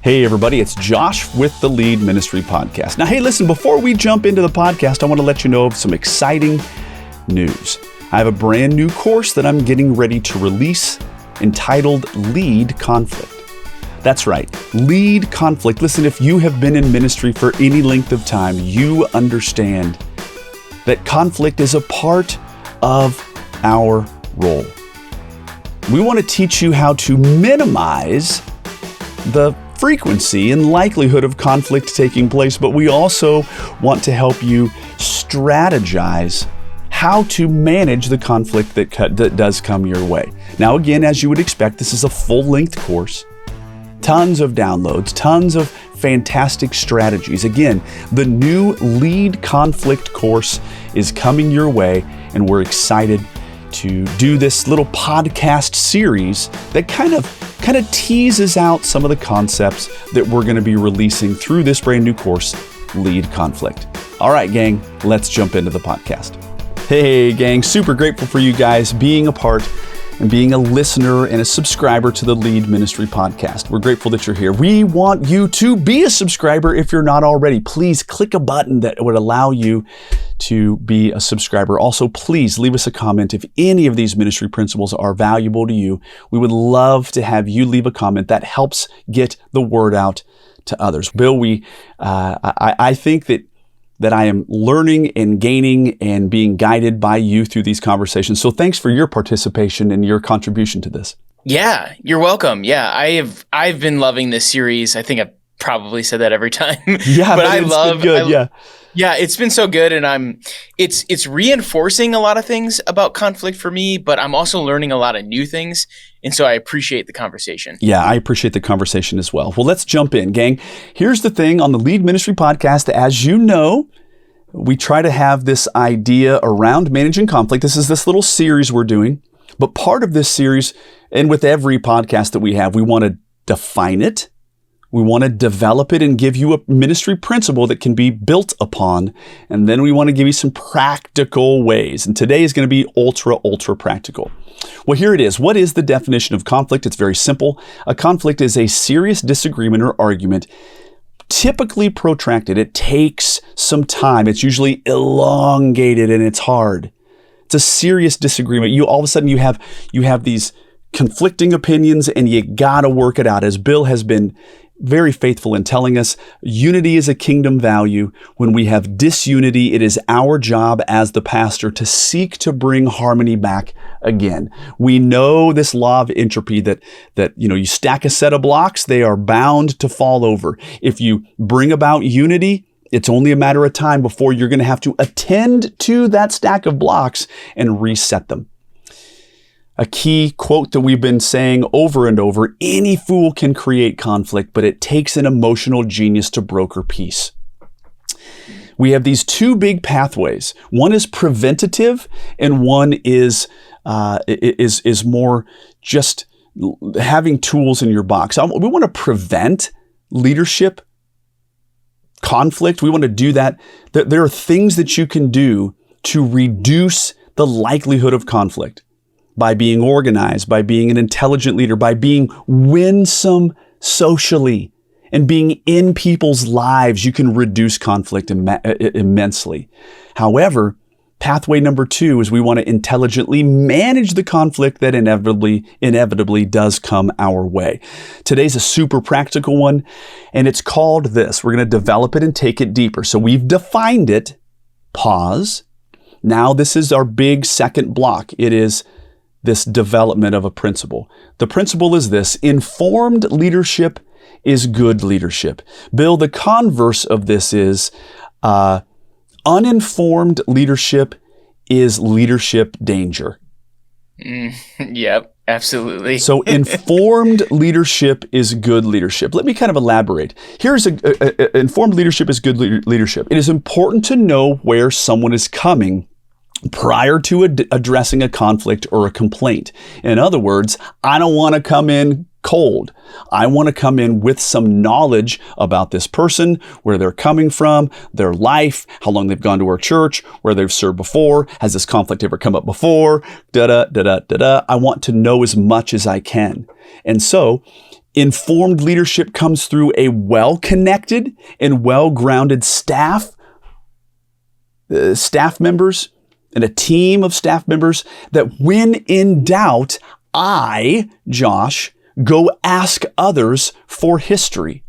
Hey everybody, it's Josh with the Lead Ministry Podcast. Now, hey, listen, before we jump into the podcast, I want to let you know of some exciting news. I have a brand new course that I'm getting ready to release entitled Lead Conflict. That's right, Lead Conflict. Listen, if you have been in ministry for any length of time, you understand that conflict is a part of our role. We want to teach you how to minimize the frequency and likelihood of conflict taking place, but we also want to help you strategize how to manage the conflict that does come your way. Now, again, as you would expect, this is a full-length course. Tons of downloads, tons of fantastic strategies. Again, the new Lead Conflict course is coming your way, and we're excited to do this little podcast series that kind of teases out some of the concepts that we're going to be releasing through this brand new course, Lead Conflict. All right, gang, let's jump into the podcast. Hey, gang, super grateful for you guys being a part and being a listener and a subscriber to the Lead Ministry Podcast. We're grateful that you're here. We want you to be a subscriber if you're not already. Please click a button that would allow you to be a subscriber. Also, please leave us a comment if any of these ministry principles are valuable to you. We would love to have you leave a comment. That helps get the word out to others. Bill, I think that I am learning and gaining and being guided by you through these conversations. So thanks for your participation and your contribution to this. Yeah, you're welcome. Yeah, I've been loving this series. I think I've probably said that every time. Yeah, but it's been good. Yeah, it's been so good, and it's reinforcing a lot of things about conflict for me, but I'm also learning a lot of new things, and so I appreciate the conversation. Yeah, I appreciate the conversation as well. Well, let's jump in, gang. Here's the thing on the Lead Ministry Podcast. As you know, we try to have this idea around managing conflict. This is this little series we're doing, but part of this series, and with every podcast that we have, we want to define it. We want to develop it and give you a ministry principle that can be built upon. And then we want to give you some practical ways. And today is going to be ultra practical. Well, here it is. What is the definition of conflict? It's very simple. A conflict is a serious disagreement or argument, typically protracted. It takes some time. It's usually elongated and it's hard. It's a serious disagreement. All of a sudden you have these conflicting opinions and you got to work it out. As Bill has been very faithful in telling us, unity is a kingdom value. When we have disunity, it is our job as the pastor to seek to bring harmony back again. We know this law of entropy that you stack a set of blocks, they are bound to fall over. If you bring about unity, it's only a matter of time before you're going to have to attend to that stack of blocks and reset them. A key quote that we've been saying over and over, any fool can create conflict, but it takes an emotional genius to broker peace. We have these two big pathways. One is preventative and one is more just having tools in your box. We want to prevent leadership conflict. We want to do that. There are things that you can do to reduce the likelihood of conflict. By being organized, by being an intelligent leader, by being winsome socially, and being in people's lives, you can reduce conflict immensely. However, pathway number 2 is we want to intelligently manage the conflict that inevitably does come our way. Today's a super practical one, and it's called this. We're going to develop it and take it deeper. So we've defined it, pause. Now this is our big second block. It is this development of a principle. The principle is this: informed leadership is good leadership. Bill, the converse of this is uninformed leadership is leadership danger. Yep, absolutely. So informed leadership is good leadership. Let me kind of elaborate. Here's informed leadership is good leadership. It is important to know where someone is coming prior to addressing a conflict or a complaint. In other words, I don't want to come in cold. I want to come in with some knowledge about this person, where they're coming from, their life, how long they've gone to our church, where they've served before, has this conflict ever come up before, I want to know as much as I can. And so Informed leadership comes through a well-connected and well-grounded staff members and a team of staff members that when in doubt, I, Josh, go ask others for history.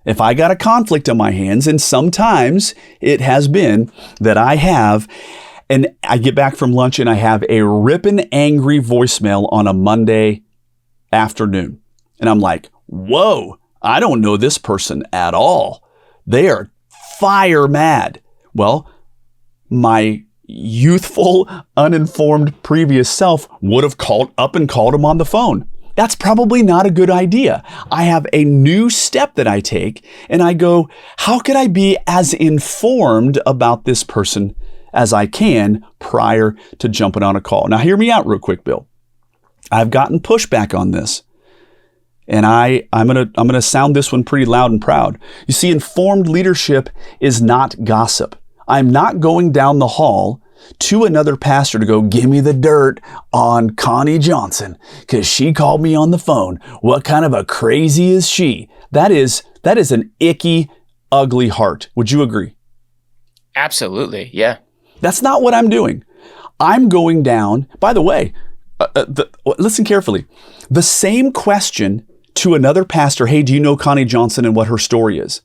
If I got a conflict on my hands, and sometimes it has been that I have, and I get back from lunch and I have a ripping angry voicemail on a Monday afternoon. And I'm like, whoa, I don't know this person at all. They are fire mad. Well, my youthful, uninformed previous self would have called him on the phone. That's probably not a good idea. I have a new step that I take and I go, how could I be as informed about this person as I can prior to jumping on a call? Now, hear me out real quick, Bill. I've gotten pushback on this, and I'm gonna sound this one pretty loud and proud. You see, informed leadership is not gossip. I'm not going down the hall to another pastor to go, give me the dirt on Connie Johnson because she called me on the phone. What kind of a crazy is she? That is an icky, ugly heart. Would you agree? Absolutely, yeah. That's not what I'm doing. I'm going down, by the way, listen carefully. The same question to another pastor, hey, do you know Connie Johnson and what her story is?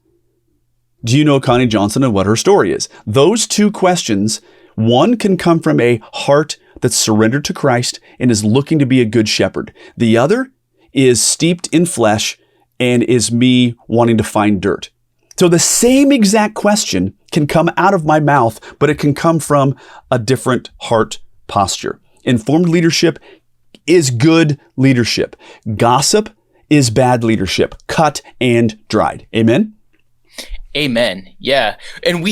Do you know Connie Johnson and what her story is? Those two questions, one can come from a heart that's surrendered to Christ and is looking to be a good shepherd. The other is steeped in flesh and is me wanting to find dirt. So the same exact question can come out of my mouth, but it can come from a different heart posture. Informed leadership is good leadership. Gossip is bad leadership, cut and dried. Amen? Amen. Yeah. And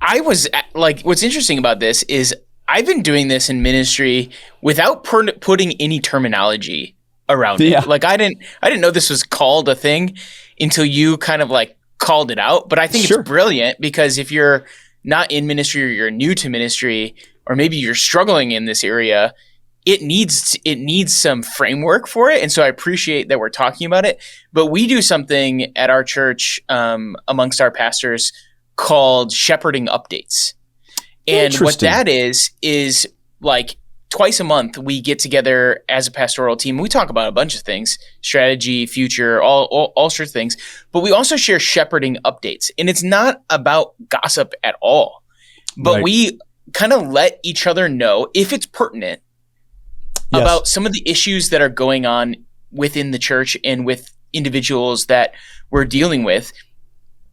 I was like, what's interesting about this is I've been doing this in ministry without putting any terminology around it. Like I didn't know this was called a thing until you kind of like called it out. But I think it's brilliant because if you're not in ministry or you're new to ministry, or maybe you're struggling in this area, it needs some framework for it. And so I appreciate that we're talking about it. But we do something at our church amongst our pastors called shepherding updates. And what that is like twice a month we get together as a pastoral team. We talk about a bunch of things, strategy, future, all sorts of things. But we also share shepherding updates. And it's not about gossip at all. But we kind of let each other know if it's pertinent about some of the issues that are going on within the church and with individuals that we're dealing with.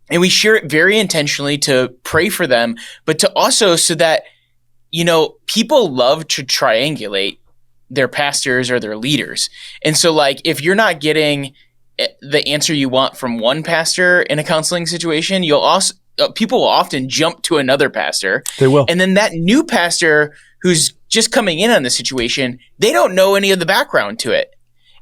And we share it very intentionally to pray for them, but to also so that, people love to triangulate their pastors or their leaders. And so like, if you're not getting the answer you want from one pastor in a counseling situation, people will often jump to another pastor. They will. And then that new pastor who's just coming in on the situation, they don't know any of the background to it.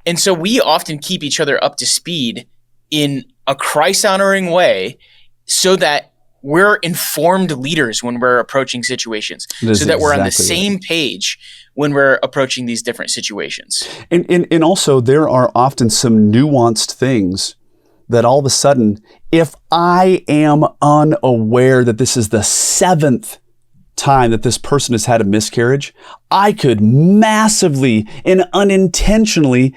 And so we often keep each other up to speed in a Christ-honoring way so that we're informed leaders when we're approaching situations, so that we're on the same page when we're approaching these different situations. And also there are often some nuanced things that all of a sudden, if I am unaware that this is the 7th time that this person has had a miscarriage, I could massively and unintentionally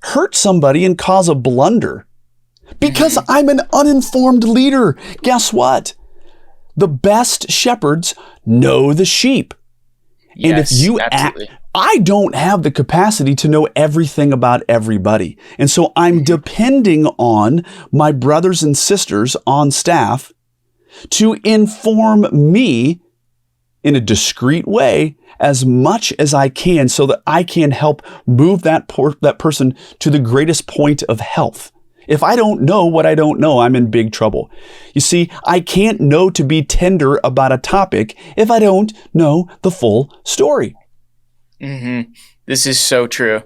hurt somebody and cause a blunder because I'm an uninformed leader. Guess what? The best shepherds know the sheep. Yes, and if you I don't have the capacity to know everything about everybody. And so I'm depending on my brothers and sisters on staff to inform me in a discreet way as much as I can so that I can help move that person to the greatest point of health. If I don't know what I don't know, I'm in big trouble. You see, I can't know to be tender about a topic if I don't know the full story. Mm-hmm. This is so true.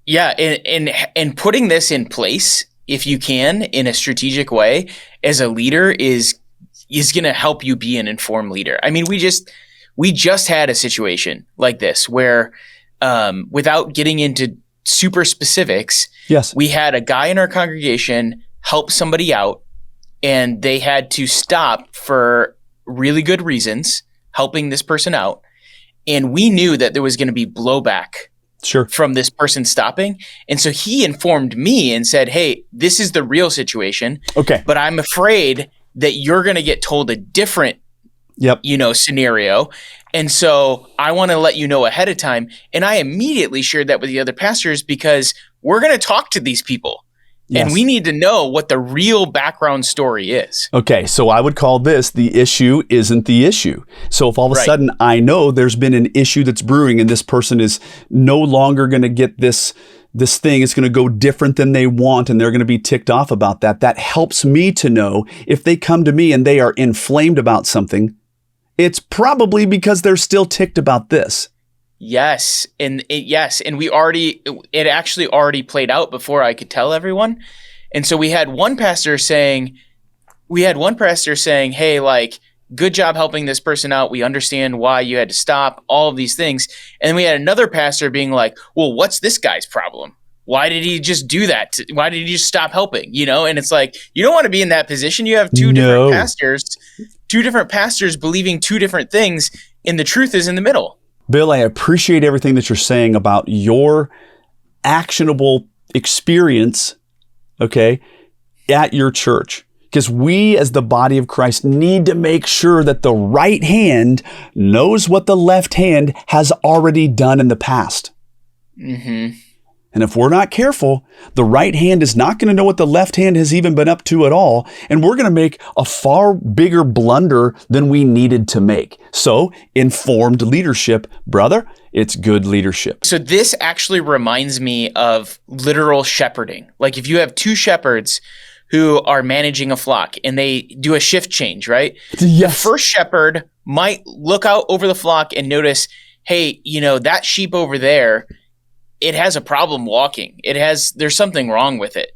Yeah, and putting this in place, if you can, in a strategic way, as a leader is going to help you be an informed leader. I mean, we just had a situation like this where, without getting into super specifics. Yes. We had a guy in our congregation help somebody out, and they had to stop for really good reasons, helping this person out. And we knew that there was going to be blowback from this person stopping. And so he informed me and said, hey, this is the real situation. Okay. But I'm afraid that you're going to get told a different scenario. And so I want to let you know ahead of time. And I immediately shared that with the other pastors because we're going to talk to these people. Yes. And we need to know what the real background story is. Okay, so I would call this the issue isn't the issue. So if all of a sudden I know there's been an issue that's brewing and this person is no longer going to get this thing, it's going to go different than they want and they're going to be ticked off about that, that helps me to know if they come to me and they are inflamed about something, it's probably because they're still ticked about this. Yes. And it actually already played out before I could tell everyone. And so we had one pastor saying, hey, like, good job helping this person out. We understand why you had to stop, all of these things. And then we had another pastor being like, well, what's this guy's problem? Why did he just do that? Why did he just stop helping? And it's like, you don't want to be in that position. You have two different pastors believing two different things, and the truth is in the middle. Bill, I appreciate everything that you're saying about your actionable experience, okay, at your church. Because we as the body of Christ need to make sure that the right hand knows what the left hand has already done in the past. Mm-hmm. And if we're not careful, the right hand is not going to know what the left hand has even been up to at all. And we're going to make a far bigger blunder than we needed to make. So informed leadership, brother, it's good leadership. So this actually reminds me of literal shepherding. Like if you have two shepherds who are managing a flock and they do a shift change, right? Yes. The first shepherd might look out over the flock and notice, hey, that sheep over there, it has a problem walking. There's something wrong with it.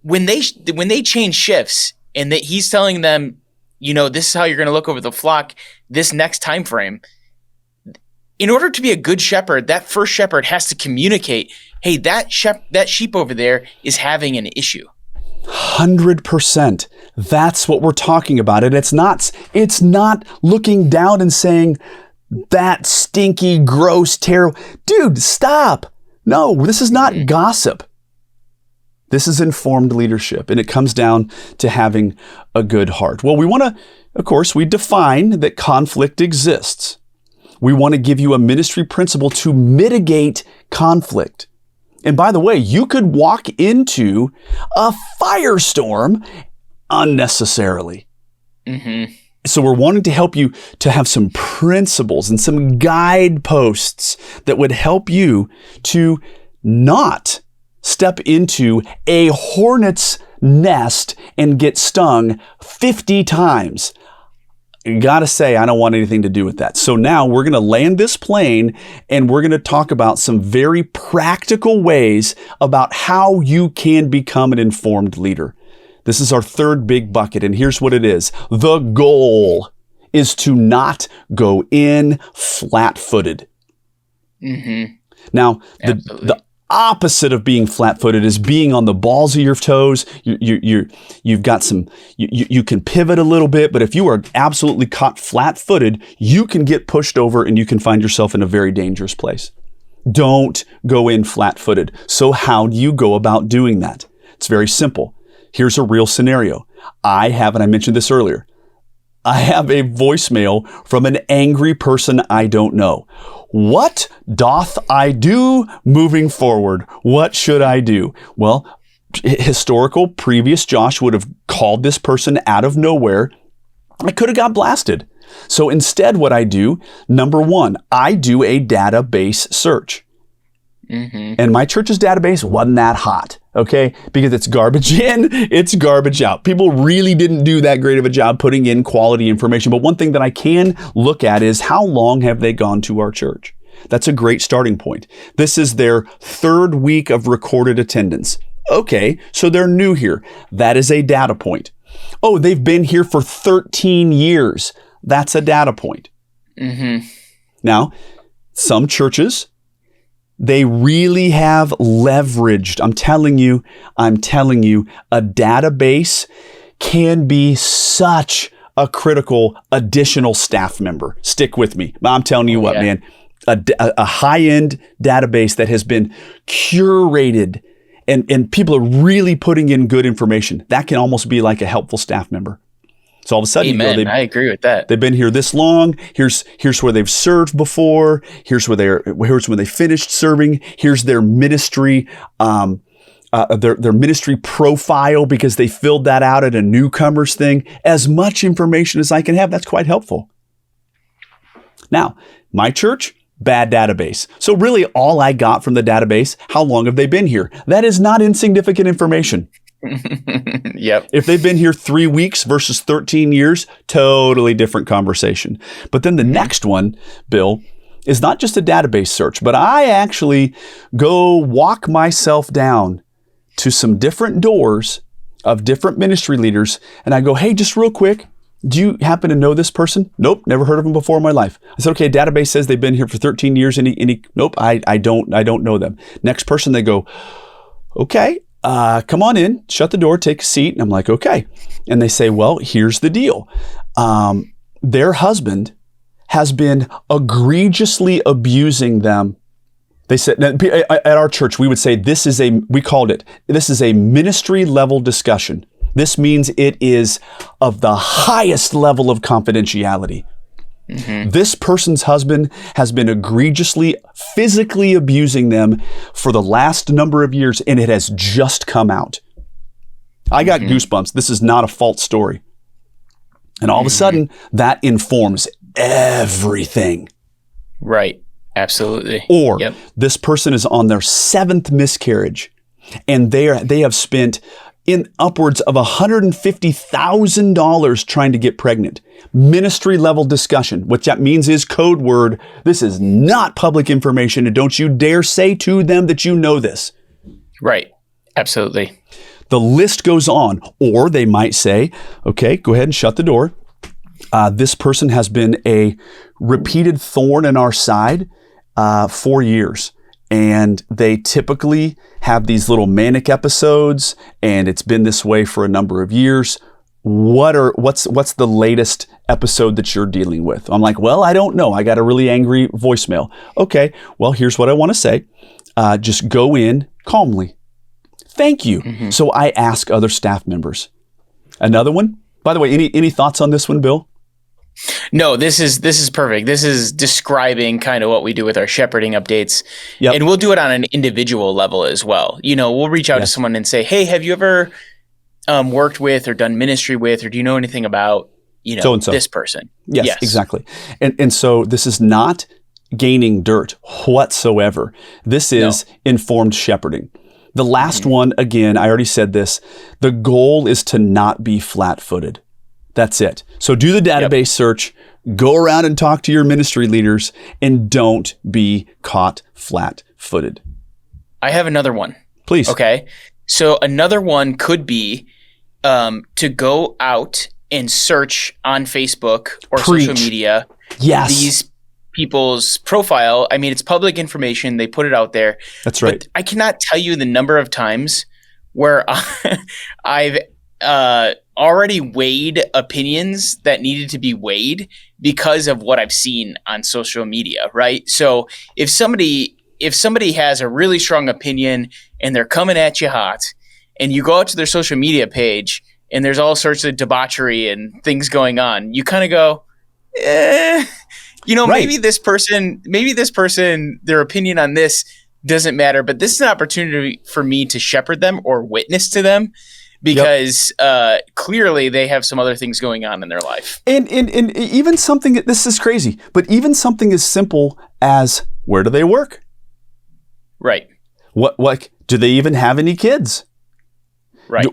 When they change shifts and that he's telling them, this is how you're going to look over the flock this next time frame. In order to be a good shepherd, that first shepherd has to communicate, hey, that sheep over there is having an issue. 100%. That's what we're talking about. And it's not looking down and saying, that stinky, gross, terrible. Dude, stop. No, this is not gossip. This is informed leadership, and it comes down to having a good heart. Well, we define that conflict exists. We want to give you a ministry principle to mitigate conflict. And by the way, you could walk into a firestorm unnecessarily. Mm-hmm. So we're wanting to help you to have some principles and some guideposts that would help you to not step into a hornet's nest and get stung 50 times. Gotta say, I don't want anything to do with that. So now we're going to land this plane and we're going to talk about some very practical ways about how you can become an informed leader. This is our third big bucket, and here's what it is. The goal is to not go flat-footed. Mm-hmm. Now, the opposite of being flat-footed is being on the balls of your toes. You've got some, you can pivot a little bit, but if you are absolutely caught flat-footed, you can get pushed over and you can find yourself in a very dangerous place. Don't go in flat-footed. So how do you go about doing that? It's very simple. Here's a real scenario. I mentioned this earlier, I have a voicemail from an angry person I don't know. What doth I do moving forward? What should I do? Well, previous Josh would have called this person out of nowhere. I could have got blasted. So instead, what I do, number one, I do a database search. Mm-hmm. And my church's database wasn't that hot, okay? Because it's garbage in, it's garbage out. People really didn't do that great of a job putting in quality information. But one thing that I can look at is how long have they gone to our church? That's a great starting point. This is their third week of recorded attendance. Okay, so they're new here. That is a data point. Oh, they've been here for 13 years. That's a data point. Mm-hmm. Now, some churches They really have leveraged. I'm telling you, a database can be such a critical additional staff member. Stick with me. I'm telling you what, man, a high-end database that has been curated and people are really putting in good information. That can almost be like a helpful staff member. So all of a sudden, Amen. I agree with that. They've been here this long. Here's where they've served before. Here's when they finished serving. Here's their ministry, their ministry profile, because they filled that out at a newcomers thing. As much information as I can have, that's quite helpful. Now, my church, bad database. So really, all I got from the database, how long have they been here? That is not insignificant information. Yep. If they've been here 3 weeks versus 13 years, totally different conversation. But then the next one, Bill, is not just a database search, but I actually go walk myself down to some different doors of different ministry leaders. And I go, hey, just real quick, do you happen to know this person? Nope, never heard of them before in my life. I said, okay, database says they've been here for 13 years. Nope, I don't know them. Next person, they go, okay. Come on in, shut the door, take a seat. And I'm like, okay. And they say, well, here's the deal. Their husband has been egregiously abusing them. They said, at our church, we would say this is a ministry level discussion. This means it is of the highest level of confidentiality. Mm-hmm. This person's husband has been egregiously physically abusing them for the last number of years, and it has just come out. I got goosebumps. This is not a false story. And all of a sudden, that informs everything. Right. Absolutely. Or this person is on their 7th miscarriage, and they have spent in upwards of $150,000 trying to get pregnant. Ministry level discussion. What that means is code word. This is not public information, and don't you dare say to them that you know this. Right. Absolutely. The list goes on. Or they might say, okay, go ahead and shut the door. This person has been a repeated thorn in our side for years. And they typically have these little manic episodes, and it's been this way for a number of years. What's the latest episode that you're dealing with? I'm like, well, I don't know. I got a really angry voicemail. Okay, well, here's what I want to say. Just go in calmly. Thank you. Mm-hmm. So I ask other staff members. Another one. By the way, any thoughts on this one, Bill? No, this is perfect. This is describing kind of what we do with our shepherding updates. Yep. And we'll do it on an individual level as well. We'll reach out to someone and say, hey, have you ever worked with or done ministry with, or do you know anything about, so-and-so. This person? Yes, exactly. And so this is not gaining dirt whatsoever. This is informed shepherding. The last one, again, I already said this, the goal is to not be flat-footed. That's it. So do the database search, go around and talk to your ministry leaders, and don't be caught flat-footed. I have another one. Please. Okay. So another one could be to go out and search on Facebook or social media these people's profile. I mean, it's public information. They put it out there. That's right. But I cannot tell you the number of times where I've already weighed opinions that needed to be weighed because of what I've seen on social media, right? So if somebody has a really strong opinion and they're coming at you hot, and you go out to their social media page and there's all sorts of debauchery and things going on, you kind of go, right. maybe this person, their opinion on this doesn't matter, but this is an opportunity for me to shepherd them or witness to them. Because clearly they have some other things going on in their life. And even something, this is crazy, but even something as simple as, where do they work? Right. What do they even have any kids? Right.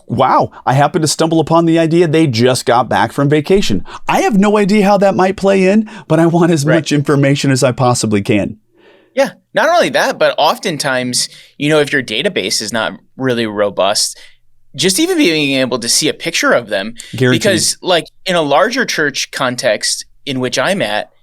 Wow, I happened to stumble upon the idea they just got back from vacation. I have no idea how that might play in, but I want as much information as I possibly can. Yeah. Not only that, but oftentimes, if your database is not really robust, just even being able to see a picture of them. Guaranteed. Because like in a larger church context in which I'm at,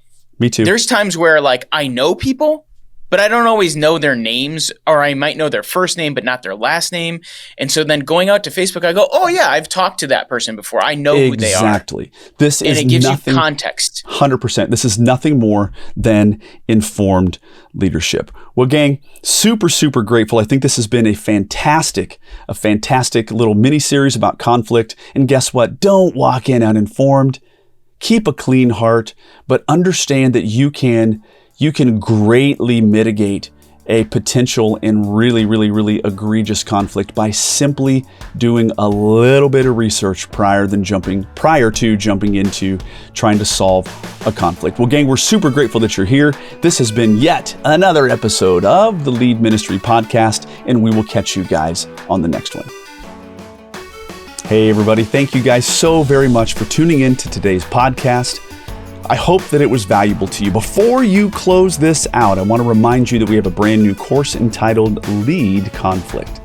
Me too. There's times where like I know people, but I don't always know their names, or I might know their first name, but not their last name. And so then going out to Facebook, I go, oh yeah, I've talked to that person before. I know who they are. Exactly. This is and it gives nothing, you context. 100%. This is nothing more than informed leadership. Well, gang, super, super grateful. I think this has been a fantastic little mini series about conflict. And guess what? Don't walk in uninformed. Keep a clean heart, but understand that you can greatly mitigate a potential and really, really, really egregious conflict by simply doing a little bit of research prior to jumping into trying to solve a conflict. Well, gang, we're super grateful that you're here. This has been yet another episode of the Lead Ministry Podcast, and we will catch you guys on the next one. Hey, everybody. Thank you guys so very much for tuning in to today's podcast. I hope that it was valuable to you. Before you close this out, I want to remind you that we have a brand new course entitled Lead Conflict.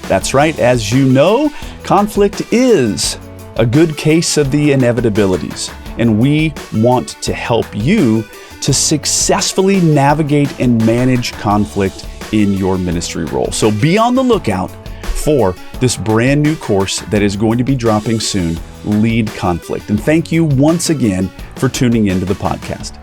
That's right. As you know, conflict is a good case of the inevitabilities, and we want to help you to successfully navigate and manage conflict in your ministry role. So be on the lookout for this brand new course that is going to be dropping soon, Lead Conflict. And thank you once again for tuning into the podcast.